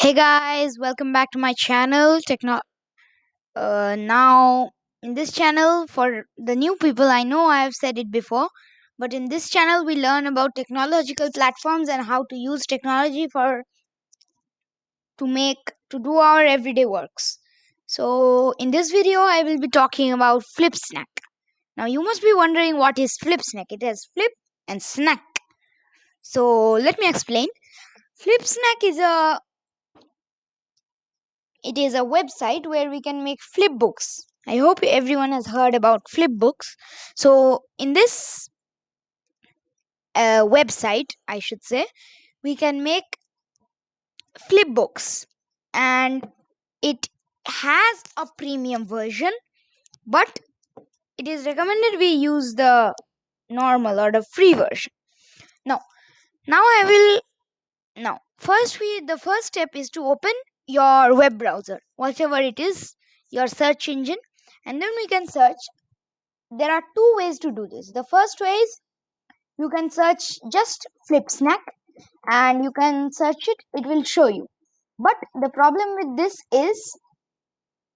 Hey guys, welcome back to my channel. Now in this channel, for the new people, I know I have said it before, but in this channel we learn about technological platforms and how to use technology for to do our everyday works. So in this video, I will be talking about Flipsnack. Now you must be wondering what is Flipsnack. It has flip and snack. So let me explain. Flipsnack is a website where we can make flipbooks. I hope everyone has heard about flipbooks. So in this website, I should say, we can make flipbooks, and it has a premium version, but it is recommended we use the normal or the free version. Now, now I will now first we the first step is to open your web browser, whatever it is, your search engine, and then we can search. There are two ways to do this. The first way is you can search just Flipsnack and you can search it will show you. But the problem with this is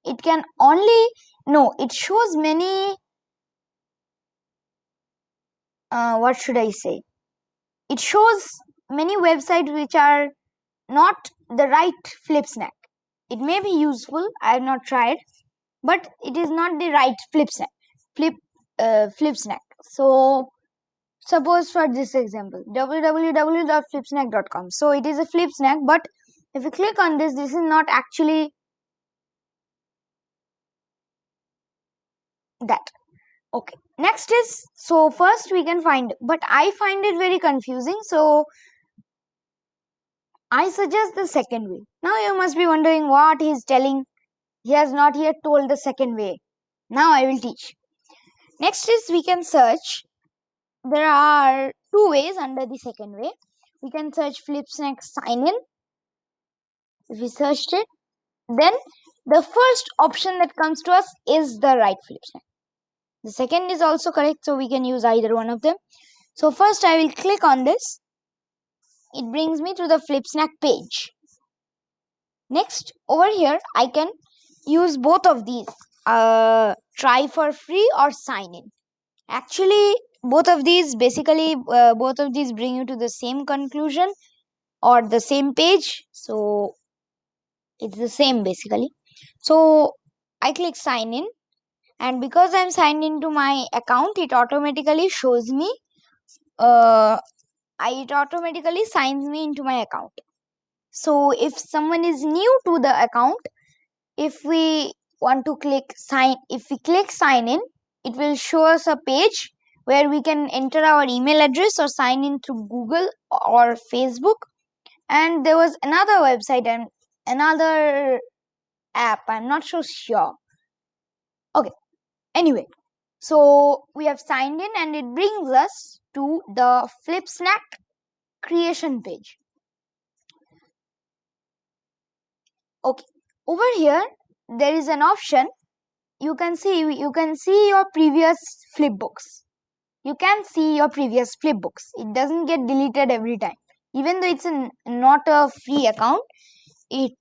it can only no, it shows many what should I say? It shows many websites which are not the right Flipsnack. It may be useful, I have not tried, but it is not the right Flipsnack. So suppose for this example, www.flipsnack.com. So it is a Flipsnack, but if you click on this is not actually that. Okay. Next is, so first we can find, but I find it very confusing. So I suggest the second way. Now you must be wondering what he is telling. He has not yet told the second way. Now I will teach. Next is we can search. There are two ways under the second way. We can search Flipsnack sign in. If we searched it, then the first option that comes to us is the right Flipsnack. The second is also correct, so we can use either one of them. So first I will click on this. It brings me to the Flipsnack page. Next, over here I can use both of these. Try for free or sign in. Actually, both of these bring you to the same conclusion or the same page. So it's the same basically. So I click sign in, and because I'm signed into my account, it automatically shows me it automatically signs me into my account. So if someone is new to the account, if we want to if we click sign in, it will show us a page where we can enter our email address or sign in through Google or Facebook. And there was another website and another app, I'm not so sure. Okay, anyway, so we have signed in and it brings us to the Flipsnack creation page. Okay, over here there is an option. You can see your previous flipbooks. You can see your previous flipbooks. It doesn't get deleted every time. Even though it's not a free account, it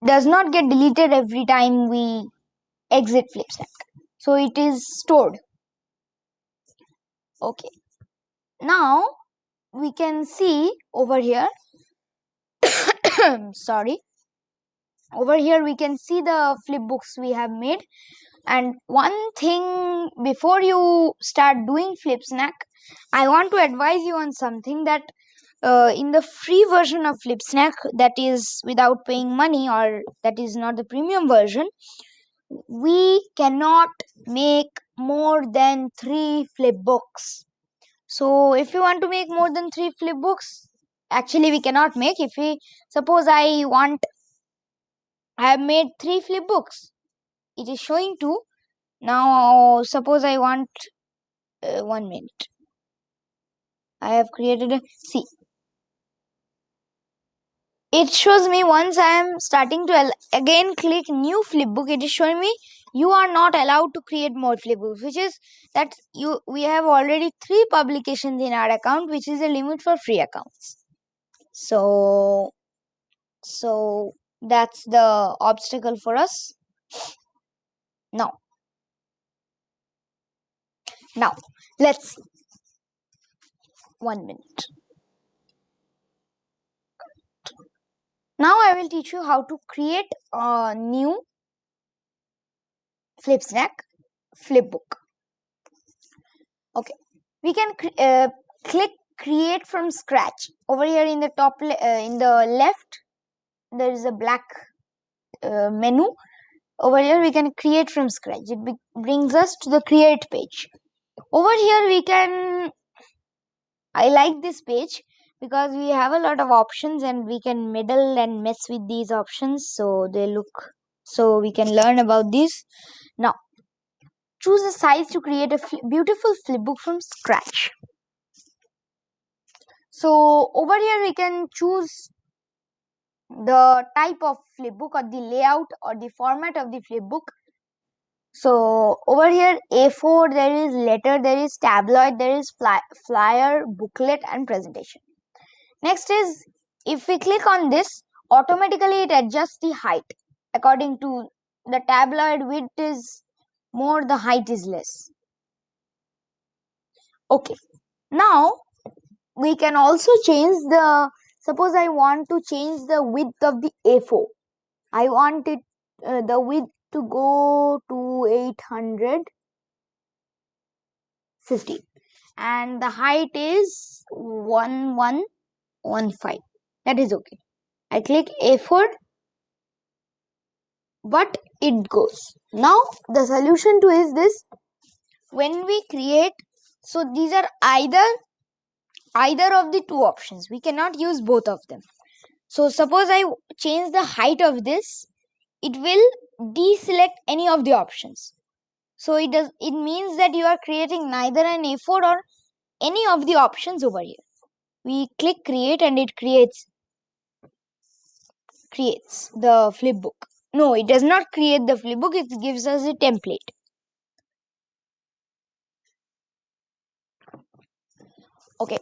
does not get deleted every time we exit Flipsnack. So it is stored. Okay. Now we can see over here. Sorry. Over here we can see the flipbooks we have made. And one thing before you start doing Flipsnack, I want to advise you on something that in the free version of Flipsnack, that is without paying money or that is not the premium version, we cannot make more than 3 flipbooks. So if you want to make more than 3 flipbooks, actually we cannot make. If we suppose I have made 3 flipbooks, it is showing 2. Now suppose I want 1 minute. I have created see, it shows me once I am starting to again click new flipbook, it is showing me you are not allowed to create more flipbooks, which is that we have already 3 publications in our account, which is a limit for free accounts. So That's the obstacle for us. Now, now let's see. 1 minute. Now I will teach you how to create a new Flipsnack flipbook. Okay, we can click create from scratch. Over here in the top, in the left, there is a black menu. Over here we can create from scratch. It brings us to the create page. Over here we can, I like this page because we have a lot of options and we can meddle and mess with these options, so they look, so we can learn about these. Now choose a size to create a beautiful flipbook from scratch. So over here we can choose the type of flipbook or the layout or the format of the flipbook. So over here A4, there is letter, there is tabloid, there is flyer, booklet and presentation. Next is, if we click on this, automatically it adjusts the height according to the tabloid. Width is more, the height is less. Okay, now we can also change the, suppose I want to change the width of the A4. I want it the width to go to 850 and the height is 1115. That is okay. I click A4, but it goes. Now the solution to is this: when we create, so these are either of the two options. We cannot use both of them. So suppose I change the height of this, it will deselect any of the options. So it means that you are creating neither an A4 or any of the options over here. We click create and it creates the flipbook. No, it does not create the flipbook, it gives us a template. Okay,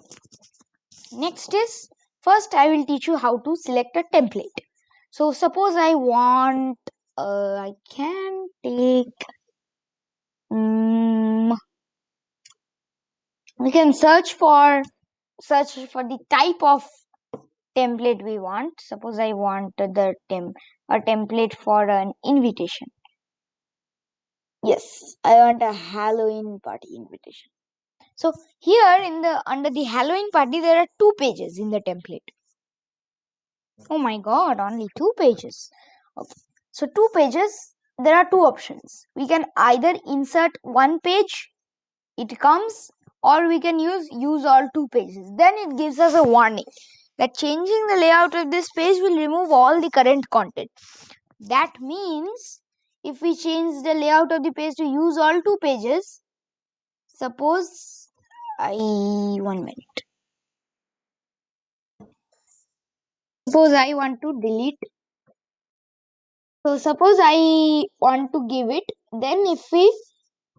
next is, first I will teach you how to select a template. So suppose I want, I can take, we can search for the type of template we want. Suppose I want a template for an invitation. Yes, I want a Halloween party invitation. So here in the under the Halloween party, there are 2 pages in the template. Oh my god, only 2 pages. Okay. So 2 pages, there are 2 options. We can either insert 1 page, it comes, or we can use all 2 pages. Then it gives us a warning that changing the layout of this page will remove all the current content. That means if we change the layout of the page to use all 2 pages, suppose I 1 minute. Suppose I want to delete. So suppose I want to give it. Then if we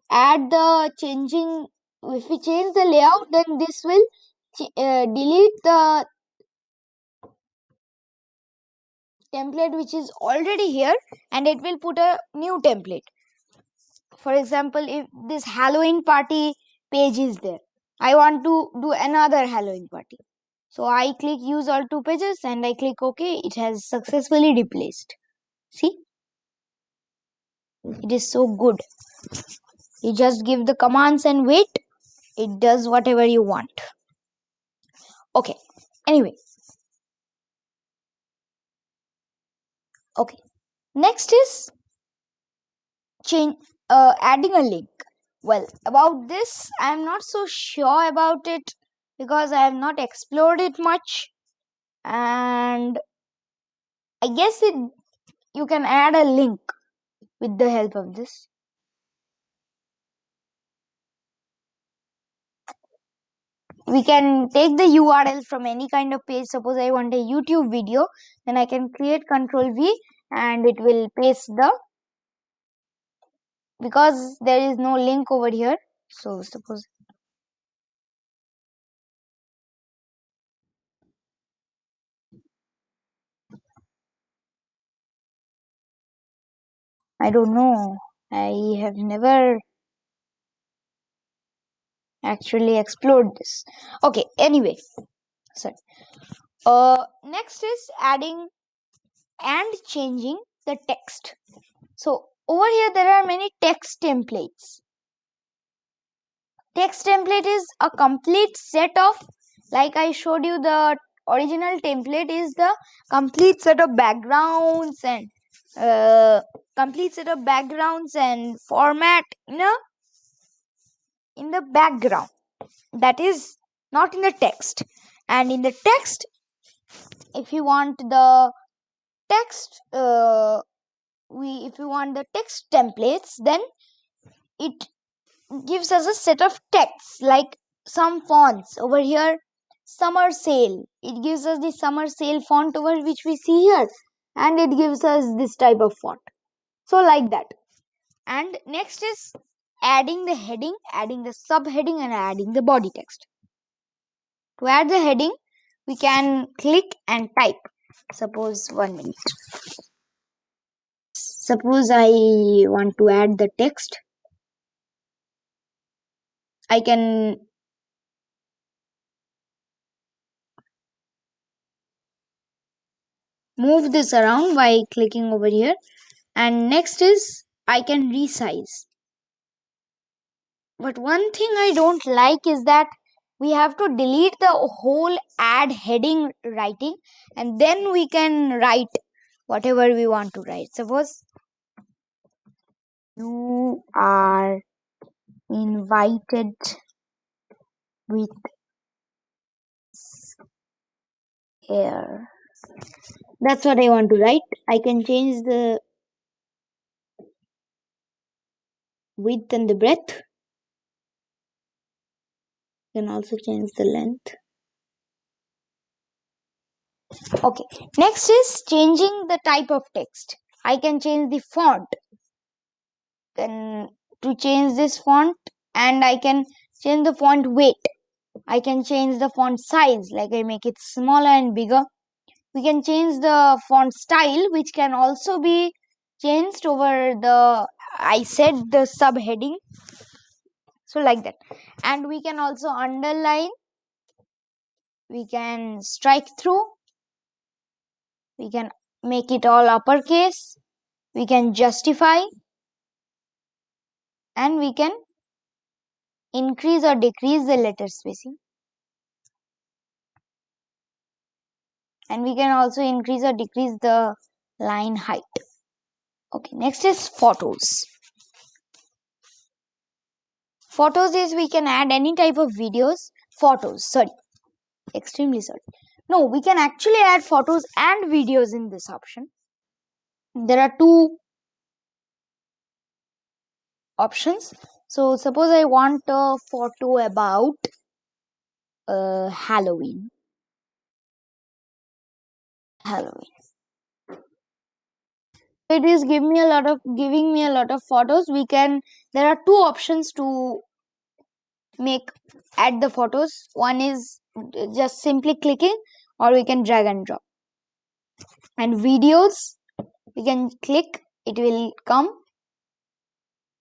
add the changing, if we change the layout, then this will delete the template which is already here and it will put a new template. For example, if this Halloween party page is there, I want to do another Halloween party. So I click use all 2 pages and I click OK. It has successfully replaced. See, it is so good. You just give the commands and wait. It does whatever you want. Okay. Anyway. Okay. Next is adding a link. Well, about this, I am not so sure about it because I have not explored it much, and I guess you can add a link with the help of this. We can take the URL from any kind of page. Suppose I want a YouTube video, then I can create Ctrl V and it will paste because there is no link over here. So suppose I don't know. I have never actually explored this. Okay, anyway, sorry. Next is adding and changing the text. So over here there are many text templates. Text template is a complete set of, like I showed you, the original template is the complete set of backgrounds and format in the background, that is not in the text. And in the text, if you want the text if you want the text templates, then it gives us a set of texts, like some fonts over here. Summer sale, it gives us the summer sale font over which we see here, and it gives us this type of font, so like that. And next is adding the heading, adding the subheading, and adding the body text. To add the heading, we can click and type. Suppose 1 minute. Suppose I want to add the text. I can move this around by clicking over here. And next is I can resize. But one thing I don't like is that we have to delete the whole add heading writing, and then we can write whatever we want to write. Suppose you are invited with air. That's what I want to write. I can change the width and the breadth. Can also change the length. Okay, next is changing the type of text. I can change the font. Then to change this font, and I can change the font weight. I can change the font size, like I make it smaller and bigger. We can change the font style, which can also be changed over the, I said, the subheading. So like that. And we can also underline, we can strike through, we can make it all uppercase, we can justify, and we can increase or decrease the letter spacing, and we can also increase or decrease the line height. Okay, next is photos. Photos is we can add any type of videos. Extremely sorry. No, we can actually add photos and videos in this option. There are two options. So suppose I want a photo about Halloween. It is giving me a lot of photos. There are two options to add the photos. One is just simply clicking, or we can drag and drop. And videos, we can click, it will come.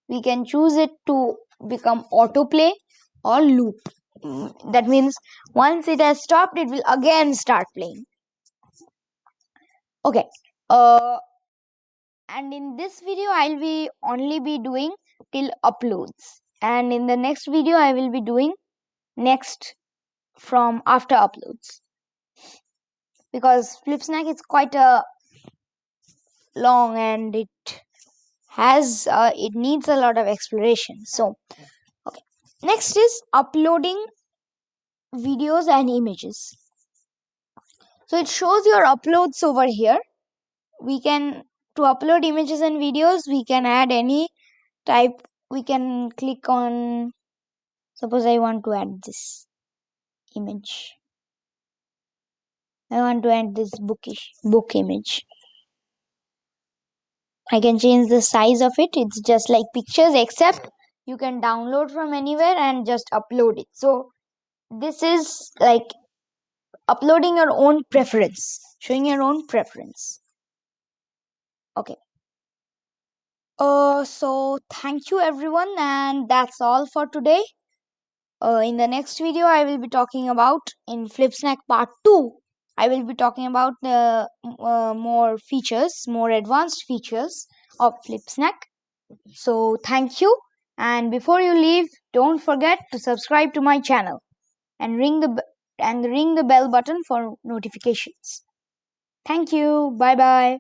We can choose it to become autoplay or loop. That means once it has stopped, it will again start playing. Okay. And in this video, I'll be only be doing till uploads. And in the next video, I will be doing next from after uploads. Because Flipsnack is quite a long, and it needs a lot of exploration. So, okay. Next is uploading videos and images. So it shows your uploads over here. To upload images and videos, we can add any type. We can click on, suppose I want to add this image. I want to add this book image. I can change the size of it. It's just like pictures, except you can download from anywhere and just upload it. So this is like uploading your own preference, showing your own preference. Okay. So thank you everyone, and that's all for today. In the next video, I will be talking about in Flipsnack Part 2. I will be talking about the more features, more advanced features of Flipsnack. So thank you, and before you leave, don't forget to subscribe to my channel and ring the bell button for notifications. Thank you. Bye bye.